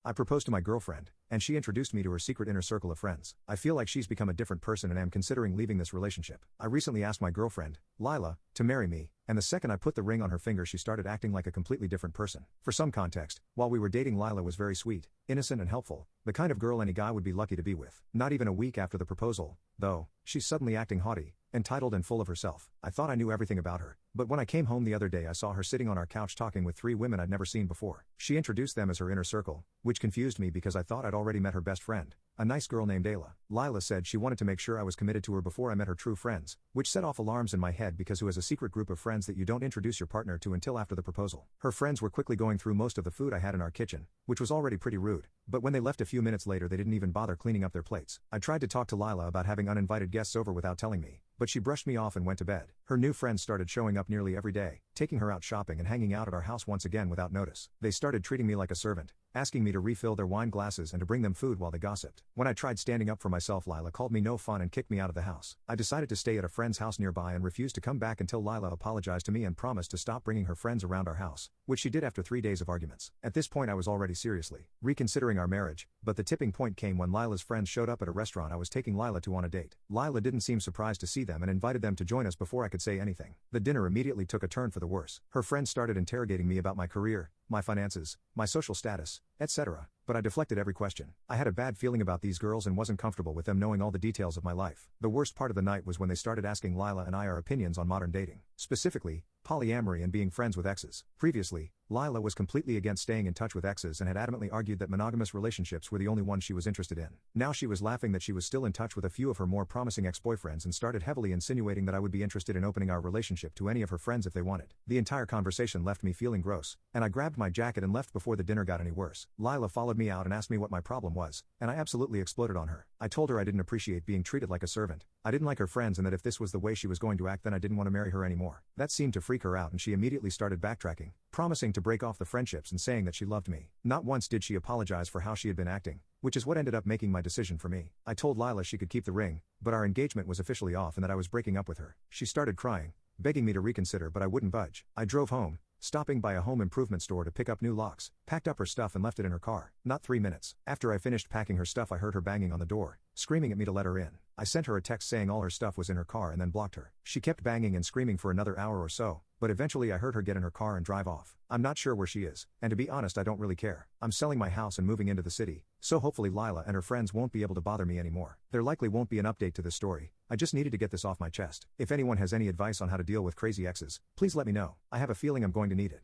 I proposed to my girlfriend, and she introduced me to her secret inner circle of friends. I feel like she's become a different person and am considering leaving this relationship. I recently asked my girlfriend, Lila, to marry me, and the second I put the ring on her finger she started acting like a completely different person. For some context, while we were dating, Lila was very sweet, innocent and helpful, the kind of girl any guy would be lucky to be with. Not even a week after the proposal, though, she's suddenly acting haughty, entitled and full of herself. I thought I knew everything about her, but when I came home the other day I saw her sitting on our couch talking with 3 women I'd never seen before. She introduced them as her inner circle, which confused me because I thought I'd already met her best friend, a nice girl named Ayla. Lila said she wanted to make sure I was committed to her before I met her true friends, which set off alarms in my head because who has a secret group of friends that you don't introduce your partner to until after the proposal? Her friends were quickly going through most of the food I had in our kitchen, which was already pretty rude, but when they left a few minutes later they didn't even bother cleaning up their plates. I tried to talk to Lila about having uninvited guests over without telling me, but she brushed me off and went to bed. Her new friends started showing up nearly every day, taking her out shopping and hanging out at our house once again without notice. They started treating me like a servant, asking me to refill their wine glasses and to bring them food while they gossiped. When I tried standing up for myself, Lila called me no fun and kicked me out of the house. I decided to stay at a friend's house nearby and refused to come back until Lila apologized to me and promised to stop bringing her friends around our house, which she did after 3 days of arguments. At this point I was already seriously reconsidering our marriage, but the tipping point came when Lila's friends showed up at a restaurant I was taking Lila to on a date. Lila didn't seem surprised to see them and invited them to join us before I could say anything. The dinner immediately took a turn for the worse. Her friends started interrogating me about my career, my finances, my social status, etc., but I deflected every question. I had a bad feeling about these girls and wasn't comfortable with them knowing all the details of my life. The worst part of the night was when they started asking Lila and I our opinions on modern dating, specifically, polyamory and being friends with exes. Previously, Lila was completely against staying in touch with exes and had adamantly argued that monogamous relationships were the only ones she was interested in. Now she was laughing that she was still in touch with a few of her more promising ex-boyfriends and started heavily insinuating that I would be interested in opening our relationship to any of her friends if they wanted. The entire conversation left me feeling gross, and I grabbed my jacket and left before the dinner got any worse. Lila followed me out and asked me what my problem was, and I absolutely exploded on her. I told her I didn't appreciate being treated like a servant, I didn't like her friends, and that if this was the way she was going to act then I didn't want to marry her anymore. That seemed to freak her out and she immediately started backtracking, promising to break off the friendships and saying that she loved me. Not once did she apologize for how she had been acting, which is what ended up making my decision for me. I told Lila she could keep the ring, but our engagement was officially off and that I was breaking up with her. She started crying, begging me to reconsider, but I wouldn't budge. I drove home, stopping by a home improvement store to pick up new locks, packed up her stuff and left it in her car. Not 3 minutes after I finished packing her stuff I heard her banging on the door, screaming at me to let her in. I sent her a text saying all her stuff was in her car and then blocked her. She kept banging and screaming for another hour or so, but eventually I heard her get in her car and drive off. I'm not sure where she is, and to be honest I don't really care. I'm selling my house and moving into the city, so hopefully Lila and her friends won't be able to bother me anymore. There likely won't be an update to this story. I just needed to get this off my chest. If anyone has any advice on how to deal with crazy exes, please let me know. I have a feeling I'm going to need it.